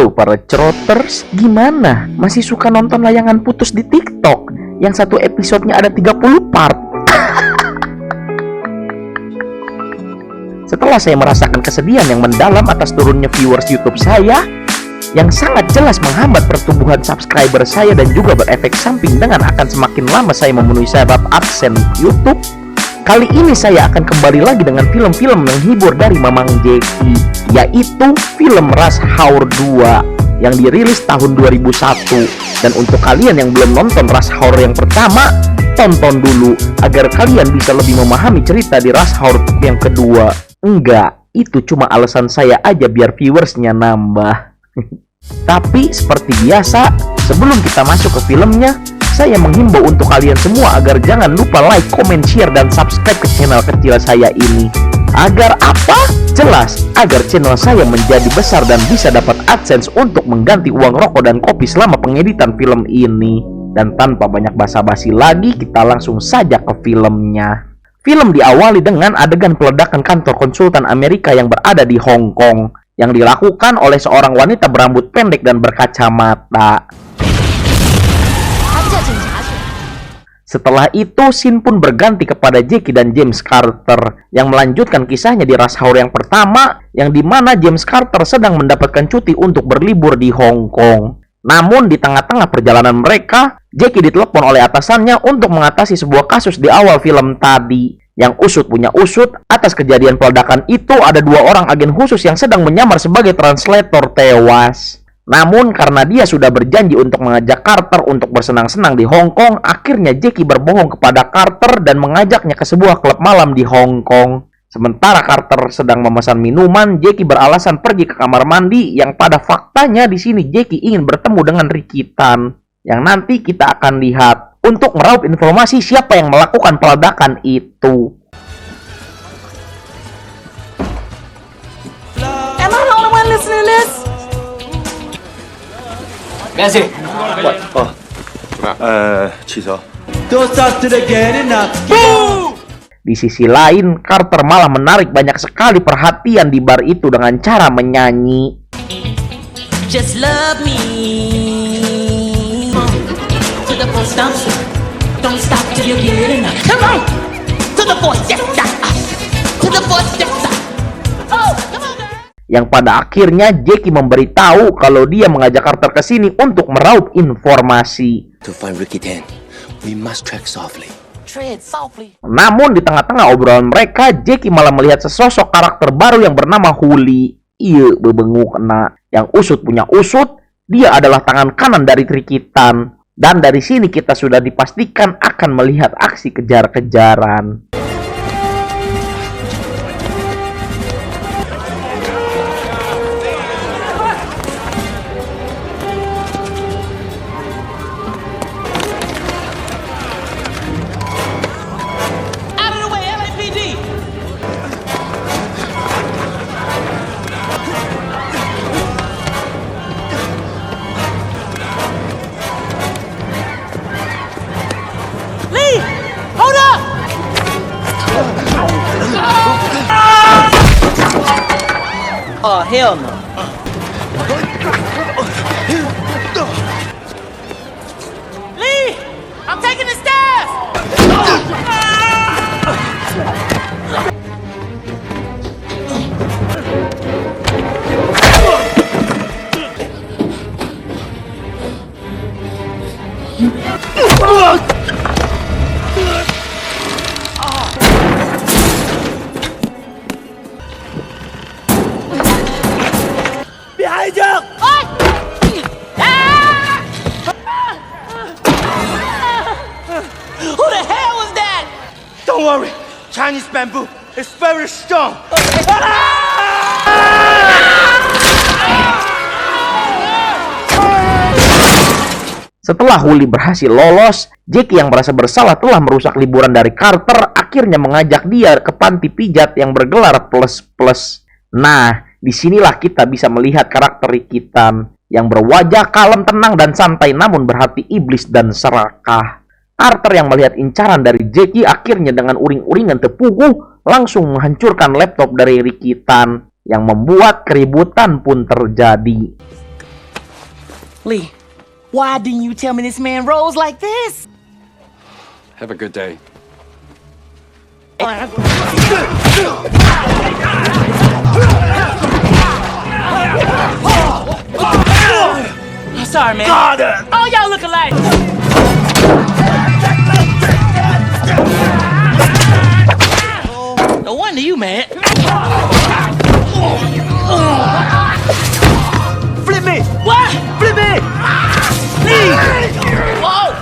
Halo para ceroters, gimana? Masih suka nonton layangan putus di TikTok? Yang satu episodenya ada 30 part? Setelah saya merasakan kesedihan yang mendalam atas turunnya viewers YouTube saya, yang sangat jelas menghambat pertumbuhan subscriber saya dan juga berefek samping dengan akan semakin lama saya memenuhi syarat AdSense YouTube, kali ini saya akan kembali lagi dengan film-film menghibur dari Mamang Jeki, yaitu film Rush Hour 2 yang dirilis tahun 2001. Dan untuk kalian yang belum nonton Rush Hour yang pertama, tonton dulu agar kalian bisa lebih memahami cerita di Rush Hour yang kedua. Enggak, itu cuma alasan saya aja biar viewersnya nambah. Tapi seperti biasa, sebelum kita masuk ke filmnya, saya menghimbau untuk kalian semua agar jangan lupa like, comment, share, dan subscribe ke channel kecil saya ini. Agar apa? Jelas, agar channel saya menjadi besar dan bisa dapat AdSense untuk mengganti uang rokok dan kopi selama pengeditan film ini. Dan tanpa banyak basa-basi lagi, kita langsung saja ke filmnya. Film diawali dengan adegan peledakan kantor konsultan Amerika yang berada di Hong Kong, yang dilakukan oleh seorang wanita berambut pendek dan berkacamata. Setelah itu, scene pun berganti kepada Jackie dan James Carter yang melanjutkan kisahnya di Rush Hour yang pertama, yang dimana James Carter sedang mendapatkan cuti untuk berlibur di Hong Kong. Namun di tengah-tengah perjalanan mereka, Jackie ditelepon oleh atasannya untuk mengatasi sebuah kasus di awal film tadi. Yang usut punya usut, atas kejadian peledakan itu ada 2 orang agen khusus yang sedang menyamar sebagai translator tewas. Namun karena dia sudah berjanji untuk mengajak Carter untuk bersenang-senang di Hong Kong, akhirnya Jackie berbohong kepada Carter dan mengajaknya ke sebuah klub malam di Hong Kong. Sementara Carter sedang memesan minuman, Jackie beralasan pergi ke kamar mandi, yang pada faktanya di sini Jackie ingin bertemu dengan Ricky Tan, yang nanti kita akan lihat untuk meraup informasi siapa yang melakukan peledakan itu. Am I the only one listening to this? Messi. 취소. Don't stop till they get enough. Di sisi lain, Carter malah menarik banyak sekali perhatian di bar itu dengan cara menyanyi. Just love me. To the full stop. Don't stop till you get enough. Come on. To the full step. To the full step. Oh, come on, girl. Yang pada akhirnya Jackie memberitahu kalau dia mengajak Carter ke sini untuk meraup informasi. To find Ricky Tan, we must track softly. Tread softly. Namun di tengah-tengah obrolan mereka, Jackie malah melihat sesosok karakter baru yang bernama Huli. Iya, bebengu kena. Yang usut punya usut, dia adalah tangan kanan dari Ricky Tan. Dan dari sini kita sudah dipastikan akan melihat aksi kejar-kejaran. Out of the way, LAPD. Lee, hold up. Oh, hell no. Lee, I'm taking the stairs. Behind you. Oi! Ah! Who the hell was that? Don't worry. Chinese bamboo is very strong. Setelah Huli berhasil lolos, Jackie yang merasa bersalah telah merusak liburan dari Carter akhirnya mengajak dia ke panti pijat yang bergelar plus-plus. Nah, disinilah kita bisa melihat karakter Ricky Tan yang berwajah kalem, tenang, dan santai namun berhati iblis dan serakah. Carter yang melihat incaran dari Jackie akhirnya dengan uring-uringan tepuguh langsung menghancurkan laptop dari Ricky Tan yang membuat keributan pun terjadi. Lee, why didn't you tell me this man rolls like this? Have a good day. Sorry, man. Oh, y'all look alike. No wonder you mad. Flip me! What? Flip me! Whoa!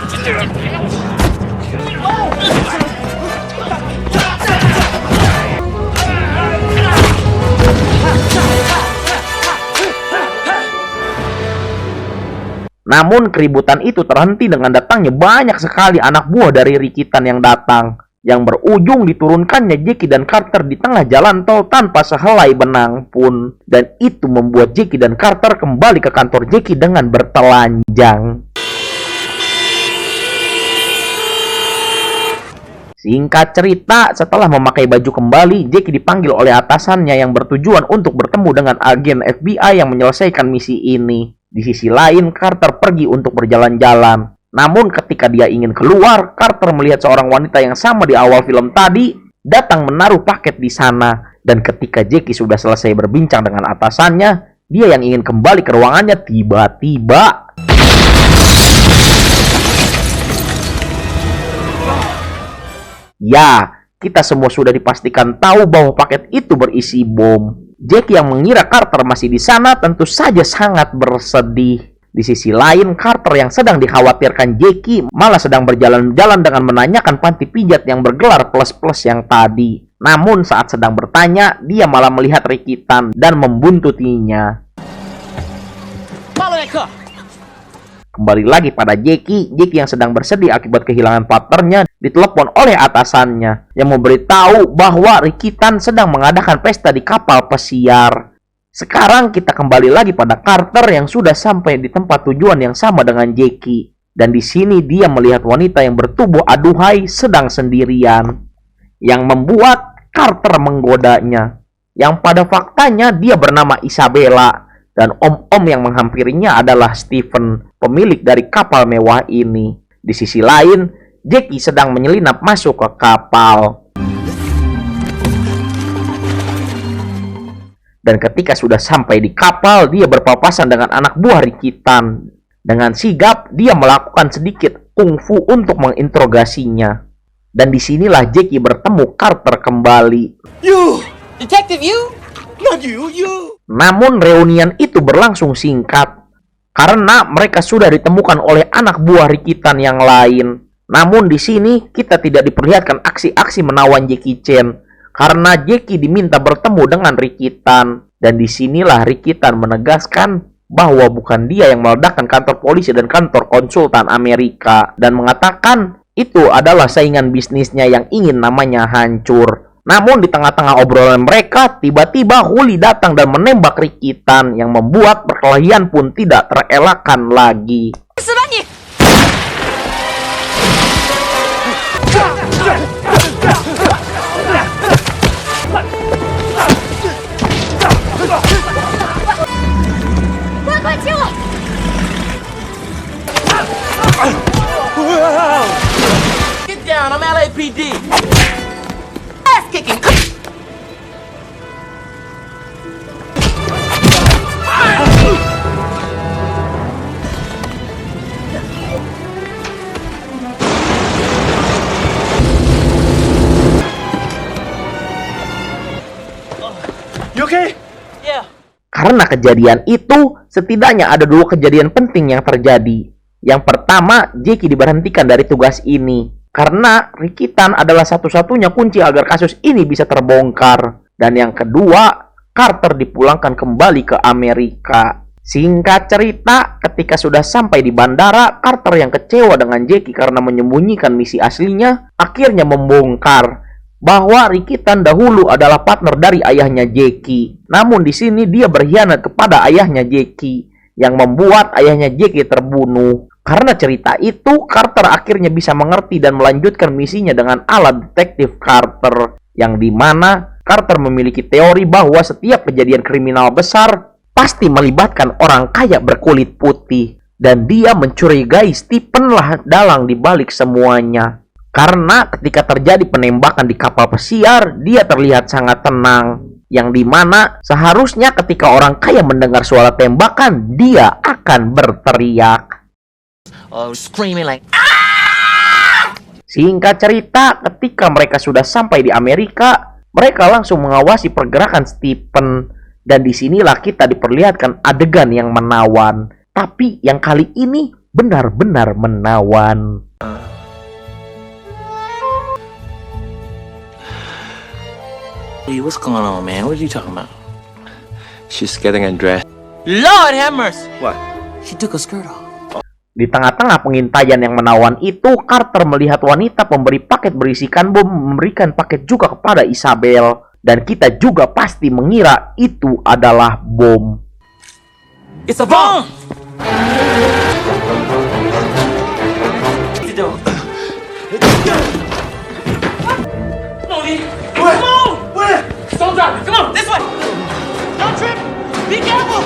Namun keributan itu terhenti dengan datangnya banyak sekali anak buah dari Rikitan yang datang, yang berujung diturunkannya Jackie dan Carter di tengah jalan tol tanpa sehelai benang pun. Dan itu membuat Jackie dan Carter kembali ke kantor Jackie dengan bertelanjang. Singkat cerita, setelah memakai baju kembali, Jackie dipanggil oleh atasannya yang bertujuan untuk bertemu dengan agen FBI yang menyelesaikan misi ini. Di sisi lain, Carter pergi untuk berjalan-jalan. Namun ketika dia ingin keluar, Carter melihat seorang wanita yang sama di awal film tadi datang menaruh paket di sana. Dan ketika Jackie sudah selesai berbincang dengan atasannya, dia yang ingin kembali ke ruangannya tiba-tiba... Ya, kita semua sudah dipastikan tahu bahwa paket itu berisi bom. Jackie yang mengira Carter masih di sana tentu saja sangat bersedih. Di sisi lain, Carter yang sedang dikhawatirkan Jackie malah sedang berjalan-jalan dengan menanyakan panti pijat yang bergelar plus-plus yang tadi. Namun saat sedang bertanya, dia malah melihat Rikitan dan membuntutinya. Follow that car. Kembali lagi pada Jackie yang sedang bersedih akibat kehilangan partnernya ditelepon oleh atasannya yang memberitahu bahwa Rikitan sedang mengadakan pesta di kapal pesiar. Sekarang kita kembali lagi pada Carter yang sudah sampai di tempat tujuan yang sama dengan Jackie. Dan di sini dia melihat wanita yang bertubuh aduhai sedang sendirian, yang membuat Carter menggodanya. Yang pada faktanya dia bernama Isabella. Dan om-om yang menghampirinya adalah Stephen, pemilik dari kapal mewah ini. Di sisi lain, Jackie sedang menyelinap masuk ke kapal. Dan ketika sudah sampai di kapal, dia berpapasan dengan anak buah Rikitan. Dengan sigap, dia melakukan sedikit kungfu untuk menginterogasinya. Dan disinilah Jackie bertemu Carter kembali. You! Detective, you? Not you, you! Namun reunian itu berlangsung singkat karena mereka sudah ditemukan oleh anak buah Rikitan yang lain. Namun di sini kita tidak diperlihatkan aksi-aksi menawan Jackie Chan karena Jackie diminta bertemu dengan Rikitan. Dan disinilah Rikitan menegaskan bahwa bukan dia yang meledakkan kantor polisi dan kantor konsultan Amerika dan mengatakan itu adalah saingan bisnisnya yang ingin namanya hancur. Namun di tengah-tengah obrolan mereka, tiba-tiba Huli datang dan menembak Rikitan yang membuat perkelahian pun tidak terelakkan lagi. Get down, I'm LAPD. Ass kicking. You okay? Yeah. Karena kejadian itu, setidaknya ada dua kejadian penting yang terjadi. Yang pertama, Jackie diberhentikan dari tugas ini karena Rikitan adalah satu-satunya kunci agar kasus ini bisa terbongkar. Dan yang kedua, Carter dipulangkan kembali ke Amerika. Singkat cerita, ketika sudah sampai di bandara, Carter yang kecewa dengan Jackie karena menyembunyikan misi aslinya, akhirnya membongkar bahwa Rikitan dahulu adalah partner dari ayahnya Jackie. Namun di sini dia berkhianat kepada ayahnya Jackie, yang membuat ayahnya Jackie terbunuh. Karena cerita itu, Carter akhirnya bisa mengerti dan melanjutkan misinya dengan ala detektif Carter, yang dimana Carter memiliki teori bahwa setiap kejadian kriminal besar pasti melibatkan orang kaya berkulit putih. Dan dia mencurigai Stephen lah dalang di balik semuanya. Karena ketika terjadi penembakan di kapal pesiar, dia terlihat sangat tenang. Yang dimana seharusnya ketika orang kaya mendengar suara tembakan, dia akan berteriak. Screaming like, Singkat cerita, ketika mereka sudah sampai di Amerika, mereka langsung mengawasi pergerakan Stephen. Dan disinilah kita diperlihatkan adegan yang menawan. Tapi yang kali ini benar-benar menawan. hey, what's going on, man? What are you talking about? She's getting undressed. Lord have mercy. What? She took her skirt off. Di tengah-tengah pengintaian yang menawan itu, Carter melihat wanita pemberi paket berisikan bom memberikan paket juga kepada Isabel. Dan kita juga pasti mengira itu adalah bom. It's a bomb! Come on, Lee. Come on! Where? Don't drop it. Come on, this way. Don't trip. Be careful.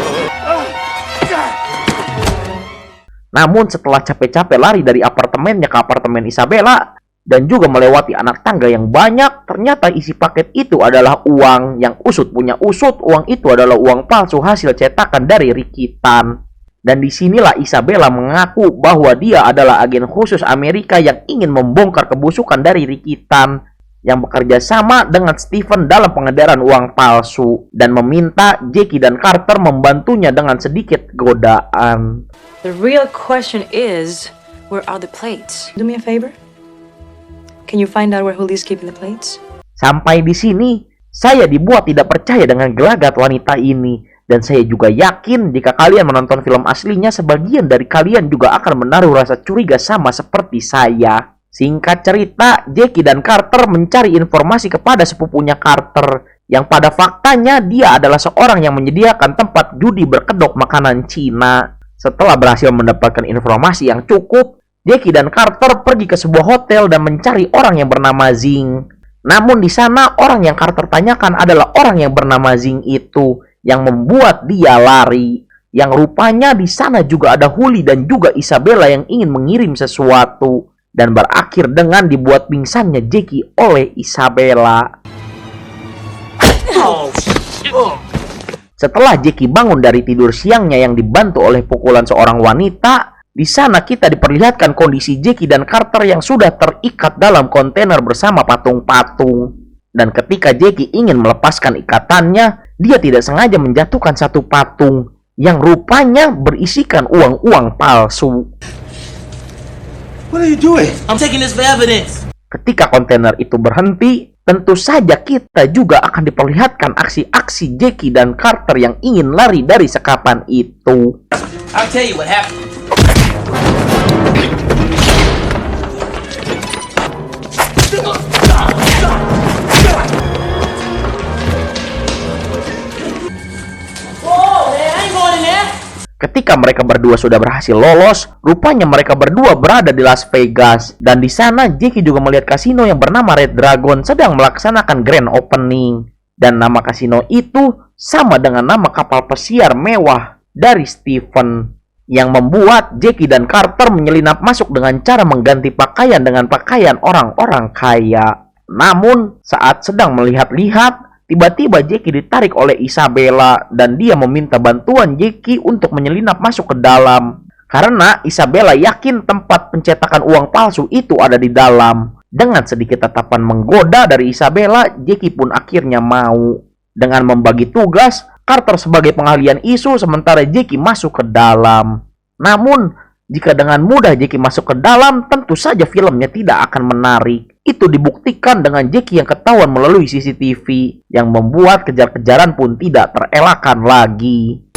Namun setelah capek-capek lari dari apartemennya ke apartemen Isabella dan juga melewati anak tangga yang banyak, ternyata isi paket itu adalah uang yang usut punya usut. Uang itu adalah uang palsu hasil cetakan dari Ricky Tan. Dan disinilah Isabella mengaku bahwa dia adalah agen khusus Amerika yang ingin membongkar kebusukan dari Ricky Tan yang bekerja sama dengan Stephen dalam pengedaran uang palsu dan meminta Jackie dan Carter membantunya dengan sedikit godaan. The real question is, where are the plates? Do me a favor. Can you find out where Julie's keeping the plates? Sampai di sini, saya dibuat tidak percaya dengan gelagat wanita ini. Dan saya juga yakin jika kalian menonton film aslinya, sebagian dari kalian juga akan menaruh rasa curiga sama seperti saya. Singkat cerita, Jackie dan Carter mencari informasi kepada sepupunya Carter, yang pada faktanya dia adalah seorang yang menyediakan tempat judi berkedok makanan Cina. Setelah berhasil mendapatkan informasi yang cukup, Jackie dan Carter pergi ke sebuah hotel dan mencari orang yang bernama Zing. Namun di sana orang yang Carter tanyakan adalah orang yang bernama Zing itu, yang membuat dia lari. Yang rupanya di sana juga ada Julie dan juga Isabella yang ingin mengirim sesuatu, dan berakhir dengan dibuat pingsannya Jackie oleh Isabella. Setelah Jackie bangun dari tidur siangnya yang dibantu oleh pukulan seorang wanita, di sana kita diperlihatkan kondisi Jackie dan Carter yang sudah terikat dalam kontainer bersama patung-patung. Dan ketika Jackie ingin melepaskan ikatannya, dia tidak sengaja menjatuhkan satu patung yang rupanya berisikan uang-uang palsu. What are you doing? I'm taking this for evidence. Ketika kontainer itu berhenti, tentu saja kita juga akan diperlihatkan aksi-aksi Jackie dan Carter yang ingin lari dari sekapan itu. I'll tell you what happened. Ketika mereka berdua sudah berhasil lolos, rupanya mereka berdua berada di Las Vegas. Dan di sana Jackie juga melihat kasino yang bernama Red Dragon sedang melaksanakan grand opening. Dan nama kasino itu sama dengan nama kapal pesiar mewah dari Stephen, yang membuat Jackie dan Carter menyelinap masuk dengan cara mengganti pakaian dengan pakaian orang-orang kaya. Namun saat sedang melihat-lihat, tiba-tiba Jackie ditarik oleh Isabella dan dia meminta bantuan Jackie untuk menyelinap masuk ke dalam. Karena Isabella yakin tempat pencetakan uang palsu itu ada di dalam. Dengan sedikit tatapan menggoda dari Isabella, Jackie pun akhirnya mau. Dengan membagi tugas, Carter sebagai pengalian isu sementara Jackie masuk ke dalam. Namun, jika dengan mudah Jackie masuk ke dalam, tentu saja filmnya tidak akan menarik. Itu dibuktikan dengan Jackie yang ketahuan melalui CCTV, yang membuat kejar-kejaran pun tidak terelakkan lagi.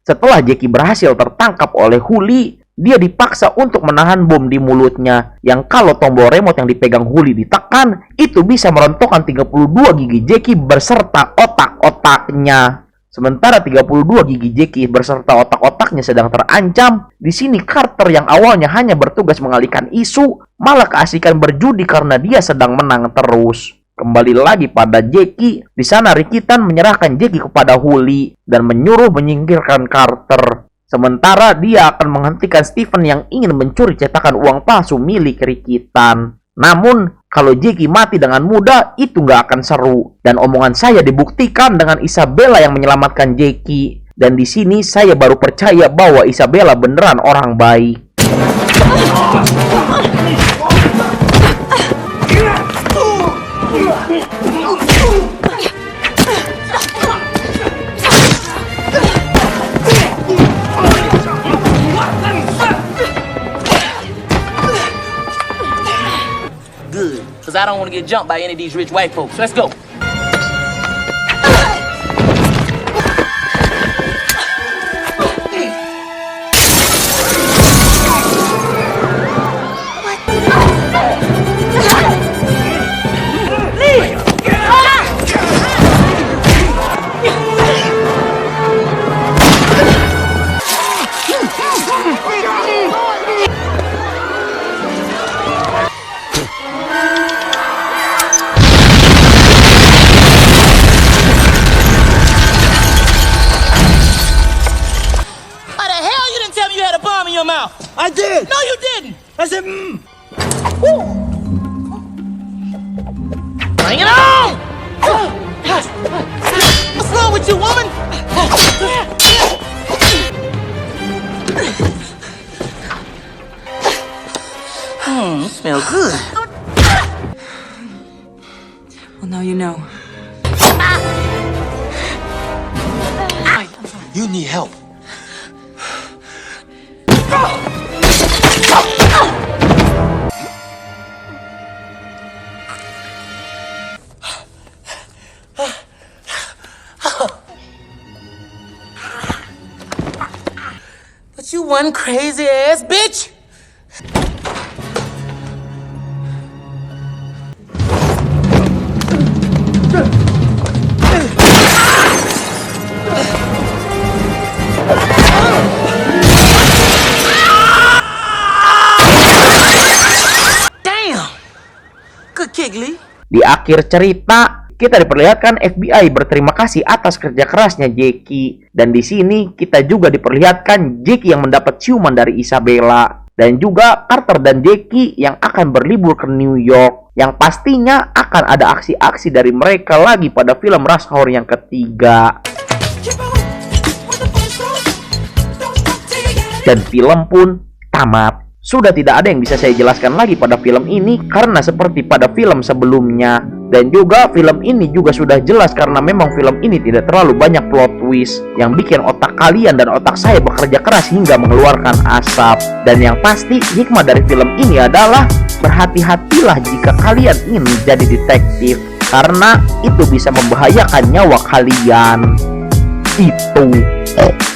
Setelah Jackie berhasil tertangkap oleh Julie, dia dipaksa untuk menahan bom di mulutnya, yang kalau tombol remote yang dipegang Julie ditekan, itu bisa merontokkan 32 gigi Jackie berserta otak-otaknya. Sementara 32 gigi Jackie berserta otak-otaknya sedang terancam, di sini Carter yang awalnya hanya bertugas mengalihkan isu, malah keasikan berjudi karena dia sedang menang terus. Kembali lagi pada Jackie. Di sana Ricky Tan menyerahkan Jackie kepada Huli dan menyuruh menyingkirkan Carter. Sementara dia akan menghentikan Steven yang ingin mencuri cetakan uang palsu milik Ricky Tan. Namun, kalau Jackie mati dengan mudah, itu nggak akan seru. Dan omongan saya dibuktikan dengan Isabella yang menyelamatkan Jackie. Dan di sini saya baru percaya bahwa Isabella beneran orang baik. Good, because I don't want to get jumped by any of these rich white folks. Let's go. I did! No, you didn't. I said, Bring it on! What's wrong with you, woman? Smell good. Well, now you know. You need help. But you one crazy ass bitch. Damn. Good kick, Lee. Di akhir cerita, kita diperlihatkan FBI berterima kasih atas kerja kerasnya Jackie. Dan di sini kita juga diperlihatkan Jackie yang mendapat ciuman dari Isabella. Dan juga Carter dan Jackie yang akan berlibur ke New York. Yang pastinya akan ada aksi-aksi dari mereka lagi pada film Rush Hour yang ketiga. Dan film pun tamat. Sudah tidak ada yang bisa saya jelaskan lagi pada film ini karena seperti pada film sebelumnya. Dan juga film ini juga sudah jelas karena memang film ini tidak terlalu banyak plot twist yang bikin otak kalian dan otak saya bekerja keras hingga mengeluarkan asap. Dan yang pasti hikmah dari film ini adalah berhati-hatilah jika kalian ingin menjadi detektif karena itu bisa membahayakan nyawa kalian. Itu